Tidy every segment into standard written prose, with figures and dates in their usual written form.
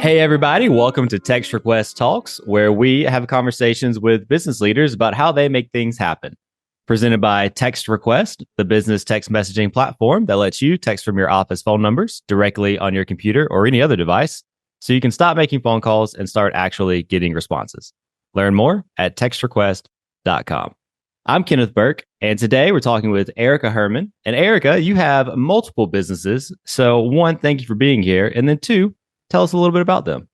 Hey, everybody, welcome to Text Request Talks, where we have conversations with business leaders about how they make things happen. Presented by Text Request, the business text messaging platform that lets you text from your office phone numbers directly on your computer or any other device so you can stop making phone calls and start actually getting responses. Learn more at textrequest.com. I'm Kenneth Burke, and today we're talking with Erika Herman. And Erika, you have multiple businesses. So, one, thank you for being here. And then two, tell us a little bit about them.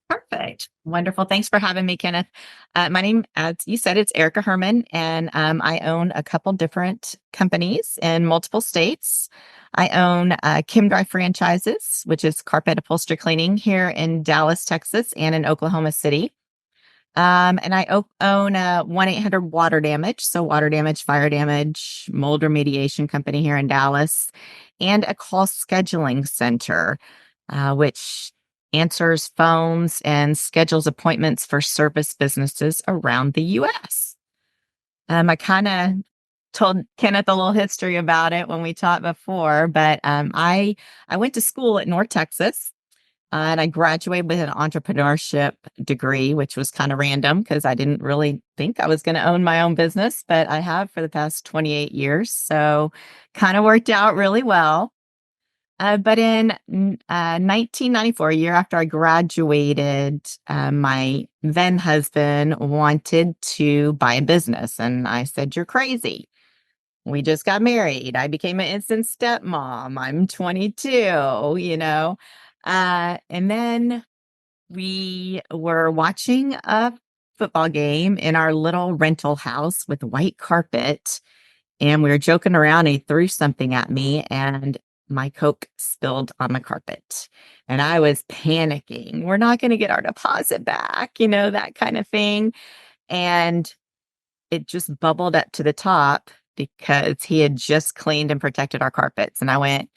Perfect. Wonderful. Thanks for having me, Kenneth. My name, as you said, it's Erika Herman, and I own a couple different companies in multiple states. I own ChemDry franchises, which is carpet upholstery cleaning here in Dallas, Texas, and in Oklahoma City. And I own a 1-800 water damage, so water damage, fire damage, mold remediation company here in Dallas, and a call scheduling center, which answers phones and schedules appointments for service businesses around the US. I kind of told Kenneth a little history about it when we talked before, but I went to school at North Texas. And I graduated with an entrepreneurship degree, which was kind of random because I didn't really think I was going to own my own business, but I have for the past 28 years. So kind of worked out really well. But in 1994, a year after I graduated, my then husband wanted to buy a business. And I said, "You're crazy. We just got married. I became an instant stepmom. I'm 22, you know." And then we were watching a football game in our little rental house with white carpet. And we were joking around. And he threw something at me, and my Coke spilled on the carpet. And I was panicking. We're not going to get our deposit back, that kind of thing. And it just bubbled up to the top because he had just cleaned and protected our carpets. And I went,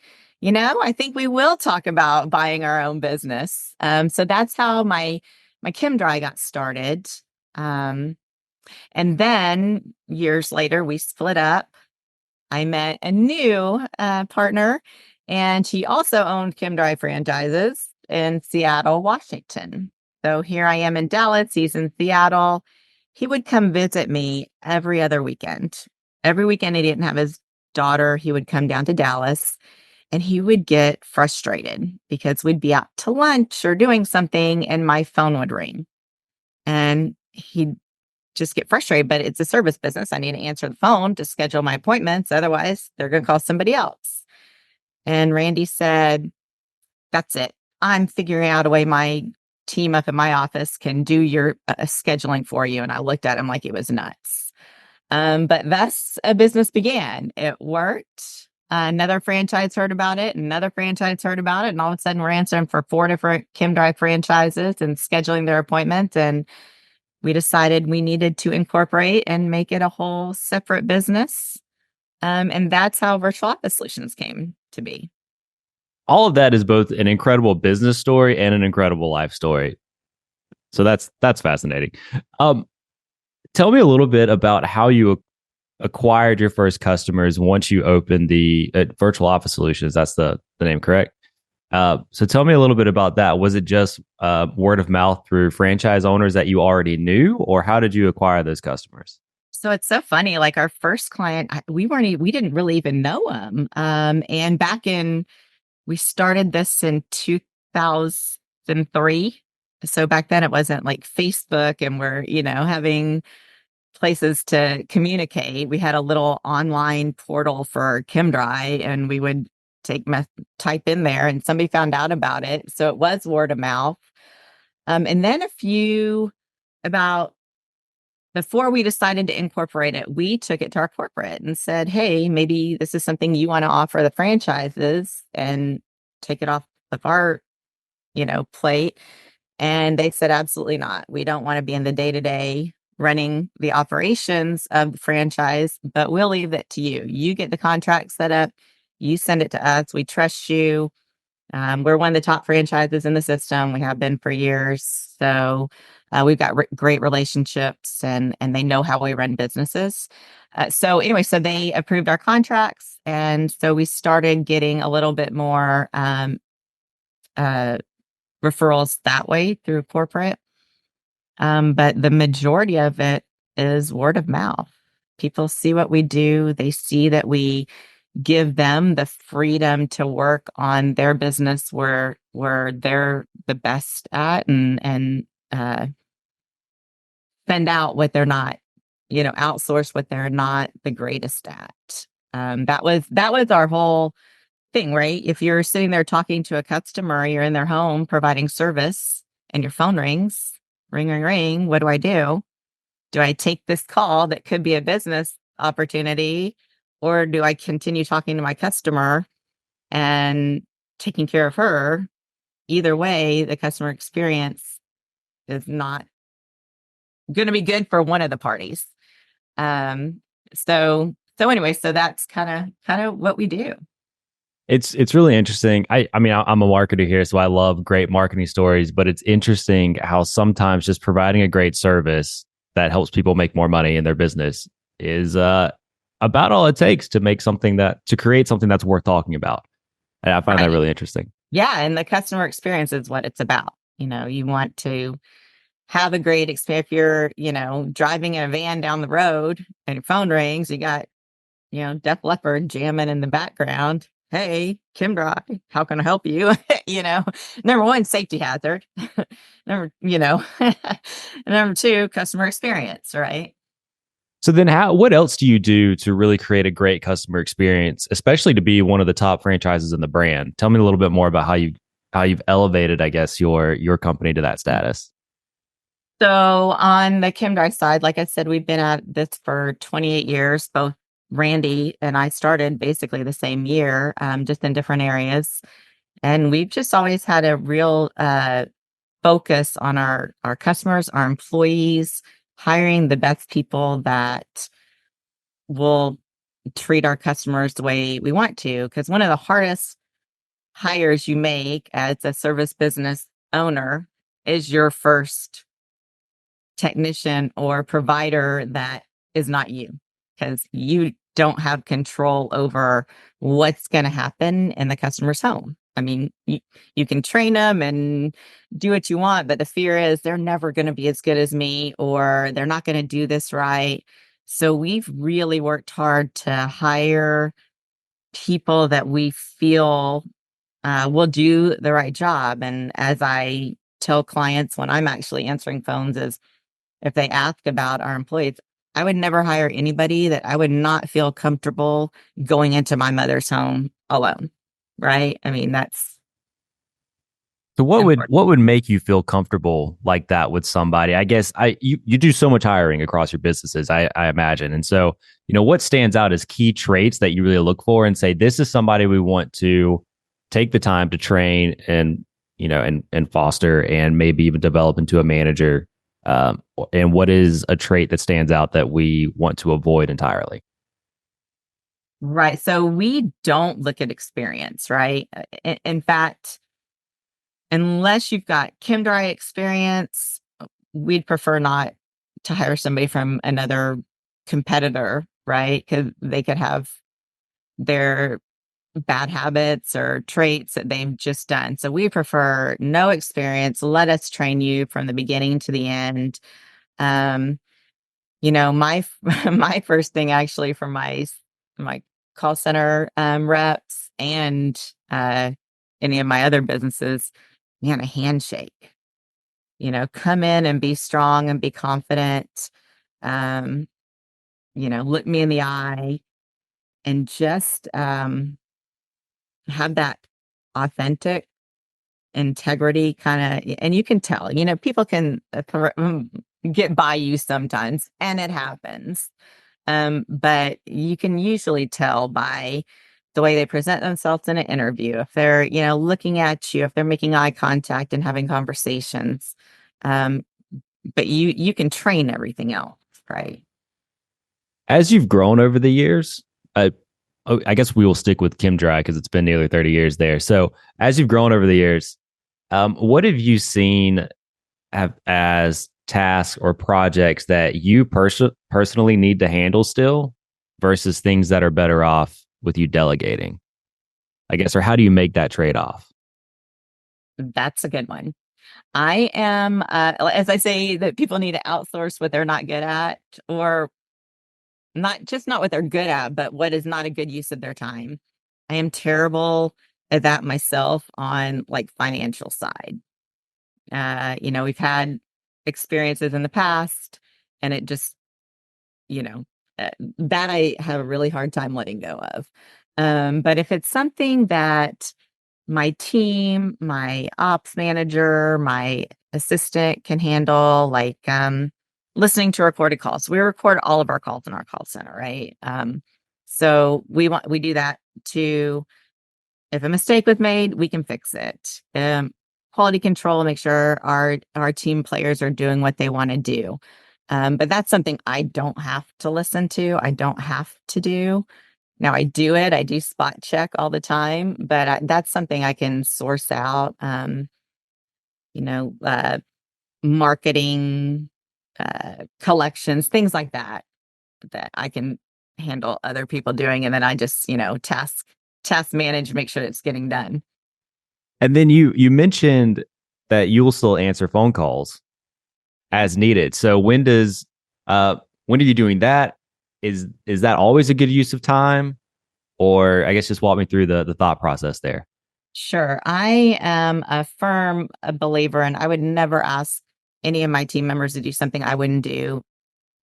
I think we will talk about buying our own business. So that's how my ChemDry got started. And then years later, we split up. I met a new partner, and she also owned ChemDry franchises in Seattle, Washington. So here I am in Dallas. He's in Seattle. He would come visit me every other weekend. Every weekend he didn't have his daughter, he would come down to Dallas. And he would get frustrated because we'd be out to lunch or doing something and my phone would ring. And he'd just get frustrated, but it's a service business. I need to answer the phone to schedule my appointments. Otherwise, they're going to call somebody else. And Randy said, "That's it. I'm figuring out a way my team up in my office can do your scheduling for you." And I looked at him like it was nuts. But thus a business began. It worked. Another franchise heard about it, another franchise heard about it, and all of a sudden we're answering for 4 different ChemDry franchises and scheduling their appointments. And we decided we needed to incorporate and make it a whole separate business. And that's how Virtual Office Solutions came to be. All of that is both an incredible business story and an incredible life story. So that's fascinating. Tell me a little bit about how you acquired your first customers once you opened the Virtual Office Solutions. That's the name, correct? So tell me a little bit about that. Was it just word of mouth through franchise owners that you already knew, or how did you acquire those customers? So it's so funny. Like our first client, we didn't really even know him. And we started this in 2003. So back then it wasn't like Facebook and we're, having places to communicate. We had a little online portal for ChemDry, and we would type in there, and somebody found out about it. So it was word of mouth. And then about before we decided to incorporate it, we took it to our corporate and said, "Hey, maybe this is something you want to offer the franchises and take it off of our, plate." And they said, "Absolutely not. We don't want to be in the day-to-day running the operations of the franchise, but we'll leave it to you. You get the contract set up. You send it to us. We trust you. We're one of the top franchises in the system. We have been for years. So we've got great relationships, and they know how we run businesses." So anyway, so they approved our contracts. And so we started getting a little bit more referrals that way through corporate. But the majority of it is word of mouth. People see what we do. They see that we give them the freedom to work on their business where they're the best at, and send out what they're not, outsource what they're not the greatest at. That was our whole thing, right? If you're sitting there talking to a customer, you're in their home providing service, and your phone rings, ring, ring, ring. What do I do? Do I take this call that could be a business opportunity, or do I continue talking to my customer and taking care of her? Either way, the customer experience is not going to be good for one of the parties. Um, so anyway, so that's kind of what we do. It's really interesting. I mean, I'm a marketer here, so I love great marketing stories, but it's interesting how sometimes just providing a great service that helps people make more money in their business is about all it takes to make something that to create something that's worth talking about. And I find that Right. really interesting. Yeah, and the customer experience is what it's about. You want to have a great experience. If you're, driving in a van down the road and your phone rings, you got, Def Leppard jamming in the background. Hey, ChemDry, how can I help you? you know, Number one, safety hazard. number, you know, Number two, customer experience, right? So then what else do you do to really create a great customer experience, especially to be one of the top franchises in the brand? Tell me a little bit more about how you've elevated, I guess, your company to that status. So on the ChemDry side, like I said, we've been at this for 28 years. Both Randy and I started basically the same year, just in different areas. And we've just always had a real focus on our customers, our employees, hiring the best people that will treat our customers the way we want to. Because one of the hardest hires you make as a service business owner is your first technician or provider that is not you, because you don't have control over what's going to happen in the customer's home. I mean, you can train them and do what you want, but the fear is they're never going to be as good as me, or they're not going to do this right. So we've really worked hard to hire people that we feel will do the right job. And as I tell clients when I'm actually answering phones, is if they ask about our employees, I would never hire anybody that I would not feel comfortable going into my mother's home alone. Right? I mean, that's So what would important. what would make you feel comfortable like that with somebody? I guess you do so much hiring across your businesses, I imagine. And so, what stands out as key traits that you really look for and say, this is somebody we want to take the time to train and, and foster and maybe even develop into a manager. And what is a trait that stands out that we want to avoid entirely? Right. So we don't look at experience, right? In fact, unless you've got ChemDry experience, we'd prefer not to hire somebody from another competitor, right? Because they could have their bad habits or traits that they've just done. So we prefer no experience. Let us train you from the beginning to the end. Um, my my first thing actually for my call center reps and any of my other businesses, man, a handshake. Come in and be strong and be confident. Um, look me in the eye and just have that authentic integrity kind of, and you can tell, people can get by you sometimes, and it happens. But you can usually tell by the way they present themselves in an interview, if they're, looking at you, if they're making eye contact and having conversations. Um, but you can train everything else, right? As you've grown over the years, I guess we will stick with ChemDry because it's been nearly 30 years there. So as you've grown over the years, what have you seen as tasks or projects that you personally need to handle still versus things that are better off with you delegating? I guess, or how do you make that trade off? That's a good one. I am, as I say, that people need to outsource what they're not good at, or not what they're good at, but what is not a good use of their time. I am terrible at that myself on like financial side. We've had experiences in the past, and it just, you know, that I have a really hard time letting go of. But if it's something that my team, my ops manager, my assistant can handle, like listening to recorded calls. We record all of our calls in our call center, right? So we do that to, if a mistake was made, we can fix it. Quality control, make sure our team players are doing what they want to do. But that's something I don't have to listen to. I don't have to do. Now I do it. I do spot check all the time, but that's something I can source out. You know, uh, Marketing, collections, things like that, that I can handle other people doing, and then I just, task manage, make sure it's getting done. And then you mentioned that you will still answer phone calls as needed. So when are you doing that? Is that always a good use of time? Or I guess just walk me through the thought process there. Sure. I am a believer, and I would never ask any of my team members to do something I wouldn't do.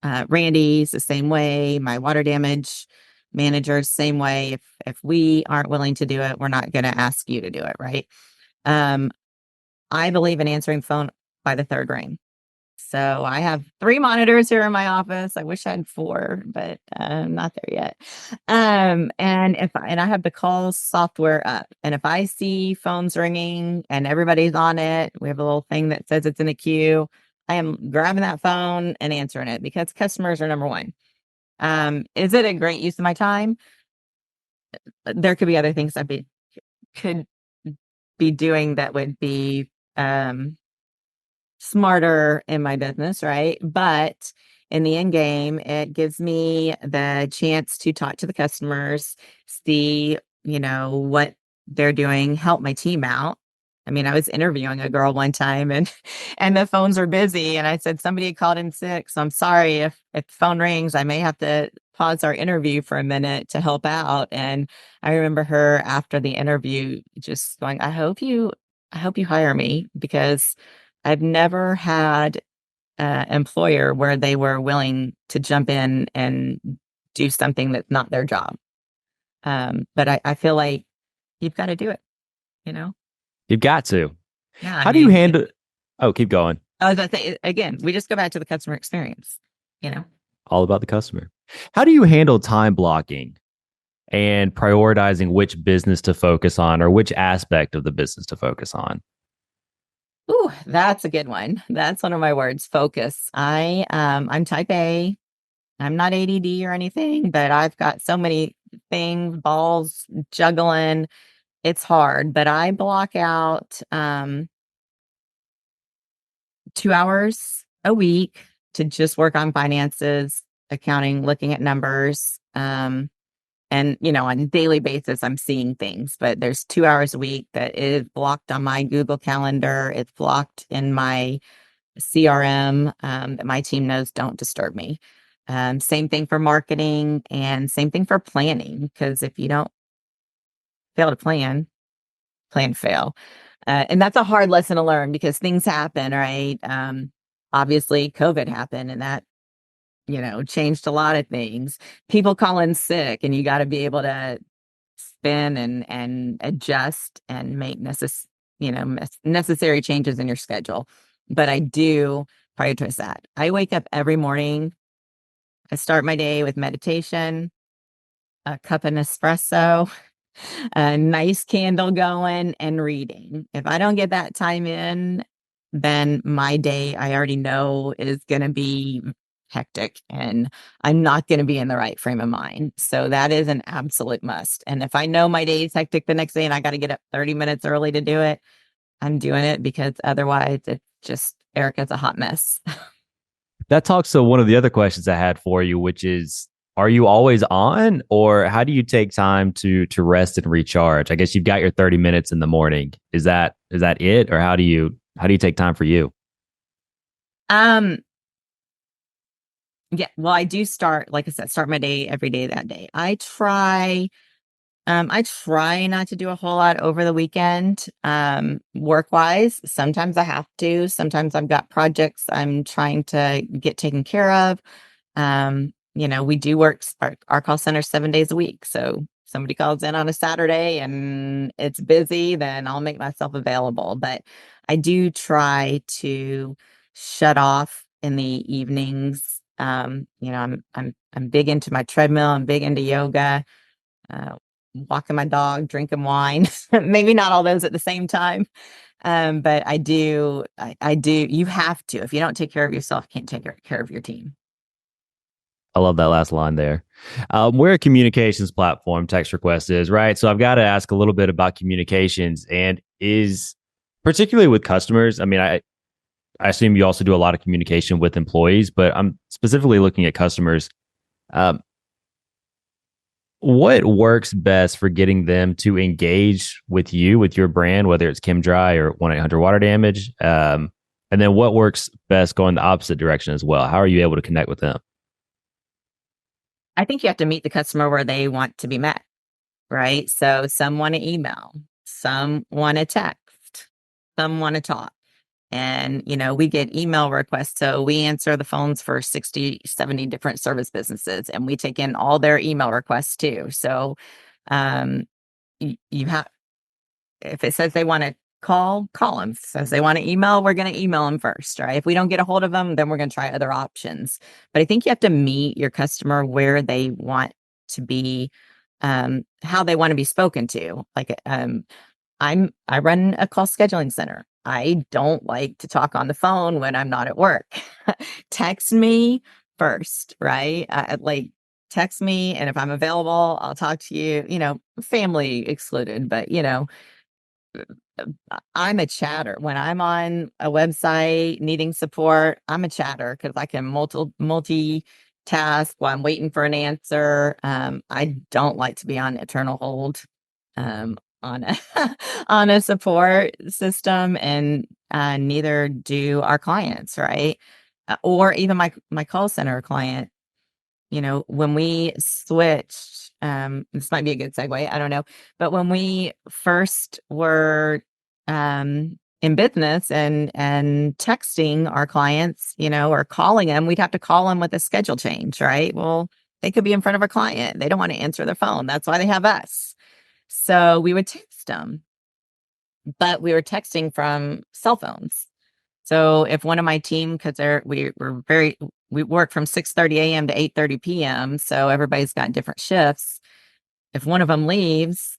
Randy's the same way. My water damage manager's same way. If we aren't willing to do it, we're not going to ask you to do it, right? Um, I believe in answering the phone by the third ring. So I have 3 monitors here in my office. I wish I had 4, but I'm not there yet. And I have the call software up. And if I see phones ringing and everybody's on it, we have a little thing that says it's in a queue. I am grabbing that phone and answering it because customers are number one. Is it a great use of my time? There could be other things could be doing that would be smarter in my business, right? But in the end game, it gives me the chance to talk to the customers, see, what they're doing, help my team out. I mean, I was interviewing a girl one time, and and the phones were busy, and I said somebody had called in sick, so I'm sorry if the phone rings, I may have to pause our interview for a minute to help out. And I remember her after the interview just going, I hope you hire me, because I've never had an employer where they were willing to jump in and do something that's not their job. But I feel like you've got to do it, you know? You've got to. Yeah. I How do you mean, handle Oh, keep going. I was going to say, again, we just go back to the customer experience, you know? All about the customer. How do you handle time blocking and prioritizing which business to focus on or which aspect of the business to focus on? Ooh, that's a good one. That's one of my words, focus. I'm type A. I'm not ADD or anything, but I've got so many things, balls juggling. It's hard, but I block out 2 hours a week to just work on finances, accounting, looking at numbers. And on a daily basis, I'm seeing things, but there's 2 hours a week that is blocked on my Google Calendar. It's blocked in my CRM, that my team knows don't disturb me. Same thing for marketing, and same thing for planning, because if you don't fail to plan fail. And that's a hard lesson to learn because things happen, right? Obviously, COVID happened, and that, changed a lot of things. People call in sick, and you got to be able to spin and adjust and make necessary changes in your schedule. But I do prioritize that. I wake up every morning. I start my day with meditation, a cup of espresso, a nice candle going, and reading. If I don't get that time in, then my day, I already know, is going to be hectic, and I'm not going to be in the right frame of mind. So that is an absolute must. And if I know my day is hectic the next day and I got to get up 30 minutes early to do it, I'm doing it, because otherwise it's just, Erica's a hot mess. That talks to one of the other questions I had for you, which is, are you always on, or how do you take time to rest and recharge? I guess you've got your 30 minutes in the morning. Is that it, or how do you take time for you? Um, yeah, well, I do start, like I said, start my day every day that day. I try not to do a whole lot over the weekend, work wise. Sometimes I have to. Sometimes I've got projects I'm trying to get taken care of. We do work our call center 7 days a week. So somebody calls in on a Saturday and it's busy, then I'll make myself available. But I do try to shut off in the evenings. I'm big into my treadmill. I'm big into yoga, uh, walking my dog, drinking wine. Maybe not all those at the same time. But I do. You have to. If you don't take care of yourself, you can't take care of your team. I love that last line there. We're a communications platform, Text Request is, right? So I've got to ask a little bit about communications and is particularly with customers. I mean, I assume you also do a lot of communication with employees, but I'm specifically looking at customers. Um, what works best for getting them to engage with you, with your brand, whether it's ChemDry or 1-800 Water Damage? And then what works best going the opposite direction as well? How are you able to connect with them? I think you have to meet the customer where they want to be met, right? So some want to email, some want to text, some want to talk. And, we get email requests. So we answer the phones for 60, 70 different service businesses, and we take in all their email requests too. So um, you have, if it says they want to call them. If it says they want to email, we're going to email them first, right? If we don't get a hold of them, then we're going to try other options. But I think you have to meet your customer where they want to be, how they want to be spoken to. Like, I run a call scheduling center. I don't like to talk on the phone when I'm not at work. Text me first, right? Like, text me, and if I'm available, I'll talk to you. Family excluded, but I'm a chatter. When I'm on a website needing support, I'm a chatter because I can multitask while I'm waiting for an answer. I don't like to be on eternal hold on a on a support system, and neither do our clients, right? Or even my call center client. When we switched, this might be a good segue, I don't know. But when we first were in business and texting our clients, or calling them, we'd have to call them with a schedule change, right? Well, they could be in front of a client. They don't want to answer their phone. That's why they have us. So we would text them, but we were texting from cell phones. So if one of my team, because we work from 6:30 a.m. to 8:30 p.m., so everybody's got different shifts. If one of them leaves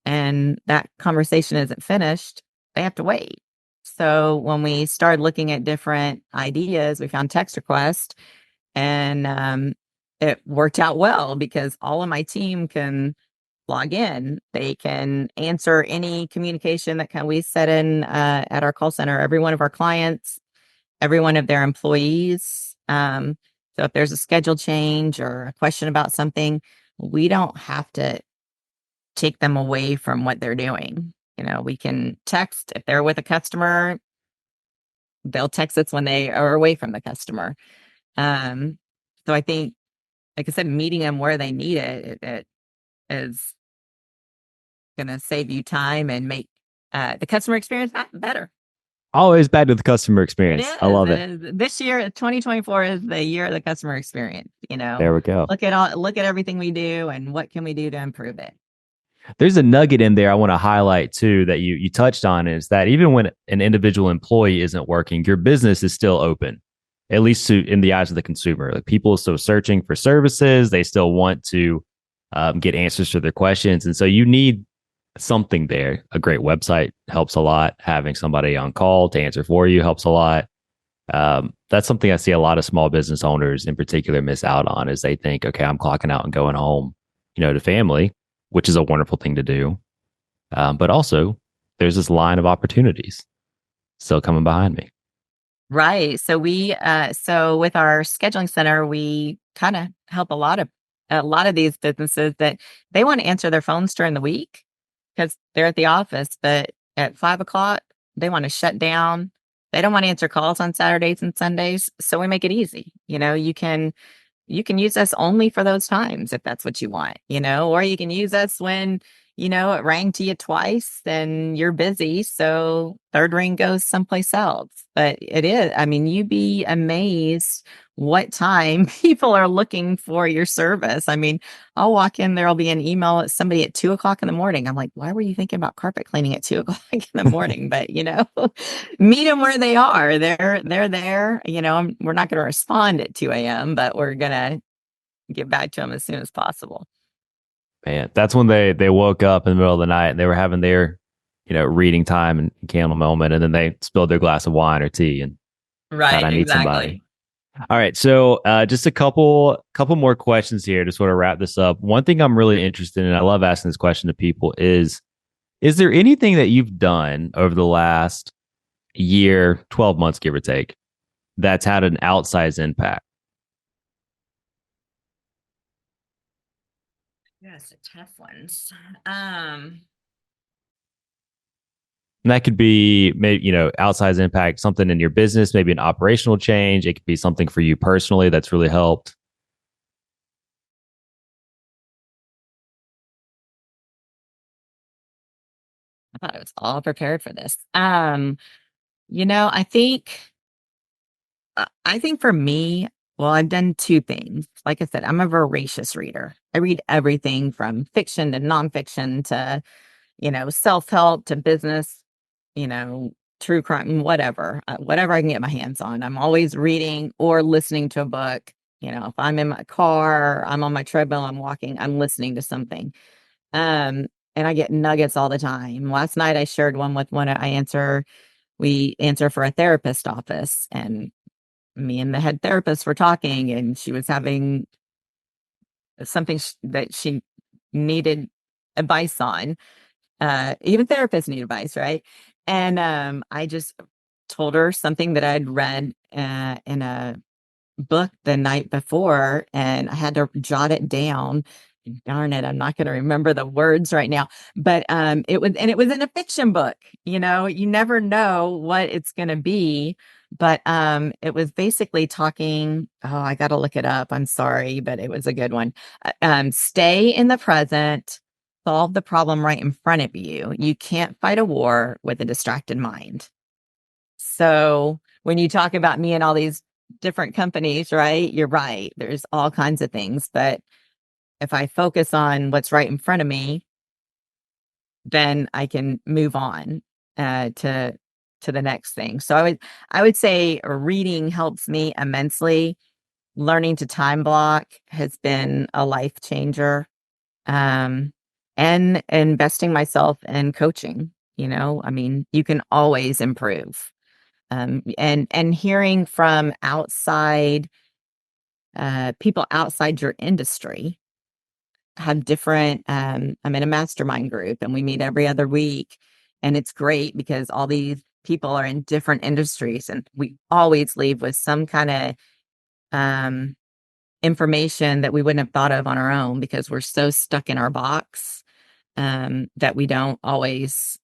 and that conversation isn't finished, they have to wait. So when we started looking at different ideas, we found text request, and it worked out well because all of my team can log in. They can answer any communication that we set in at our call center. Every one of our clients, every one of their employees. So if there's a schedule change or a question about something, we don't have to take them away from what they're doing. We can text if they're with a customer, they'll text us when they are away from the customer. So I think, like I said, meeting them where they need it is going to save you time and make the customer experience better. Always back to the customer It experience. I is. love It it. is. This year, 2024 is the year of the customer experience. There we go. Look at everything we do and what can we do to improve it. There's a nugget in there I want to highlight too that you touched on is that even when an individual employee isn't working, your business is still open, at least in the eyes of the consumer. Like people are still searching for services, they still want to get answers to their questions, and so you need something there. A great website helps a lot. Having somebody on call to answer for you helps a lot. That's something I see a lot of small business owners in particular miss out on is they think, okay, I'm clocking out and going home, to family, which is a wonderful thing to do. But also there's this line of opportunities still coming behind me. Right. So so with our scheduling center, we kind of help a lot of a lot of these businesses that they want to answer their phones during the week because they're at the office, but at 5 o'clock, they want to shut down. They don't want to answer calls on Saturdays and Sundays. So we make it easy. You can use us only for those times if that's what you want, or you can use us when, it rang to you twice and you're busy. So third ring goes someplace else. But it is, I mean, you'd be amazed what time people are looking for your service. I mean, I'll walk in, there'll be an email at somebody at 2 o'clock in the morning. I'm like, why were you thinking about carpet cleaning at 2 o'clock in the morning? But meet them where they are. They're there. We're not going to respond at 2 a.m., but we're going to get back to them as soon as possible. Man, that's when they woke up in the middle of the night and they were having their, reading time and candle moment, and then they spilled their glass of wine or tea and thought, Right, I need somebody. exactly. All right, so just a couple more questions here to sort of wrap this up. One thing I'm really interested in, I love asking this question to people, is there anything that you've done over the last year, 12 months, give or take, that's had an outsized impact? Yes, tough ones. Um, And that could be maybe, outsized impact, something in your business, maybe an operational change. It could be something for you personally that's really helped. I thought I was all prepared for this. I think for me, well, I've done two things. Like I said, I'm a voracious reader. I read everything from fiction to nonfiction to, self-help to business, you know, true crime, whatever I can get my hands on. I'm always reading or listening to a book. If I'm in my car, I'm on my treadmill, I'm walking, I'm listening to something. Um, and I get nuggets all the time. Last night I shared one with we answer for a therapist office, and me and the head therapist were talking, and she was having something that she needed advice on. Even therapists need advice, right? And I just told her something that I'd read in a book the night before, and I had to jot it down. Darn it, I'm not going to remember the words right now. But it was in a fiction book. You never know what it's going to be. But it was basically talking. Oh, I got to look it up. I'm sorry, but it was a good one. Stay in the present. Solve the problem right in front of you. You can't fight a war with a distracted mind. So when you talk about me and all these different companies, right? You're right. There's all kinds of things, but if I focus on what's right in front of me, then I can move on to the next thing. So I would say reading helps me immensely. Learning to time block has been a life changer. Um, and investing myself in coaching. I mean, you can always improve. And hearing from outside people outside your industry have different I'm in a mastermind group and we meet every other week, and it's great because all these people are in different industries, and we always leave with some kind of um information that we wouldn't have thought of on our own because we're so stuck in our box, that we don't always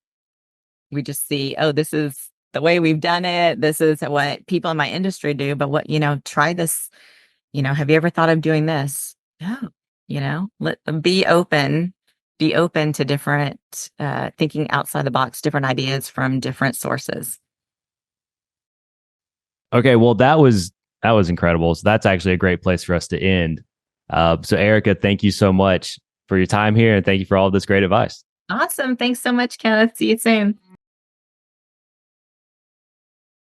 we just see, oh, this is the way we've done it, this is what people in my industry do, but try this. Have you ever thought of doing this? No. Let them be open to different, thinking outside the box, different ideas from different sources. Okay, well that was incredible. So that's actually a great place for us to end. So Erika, thank you so much for your time here, and thank you for all this great advice. Awesome. Thanks so much, Kenneth. See you soon.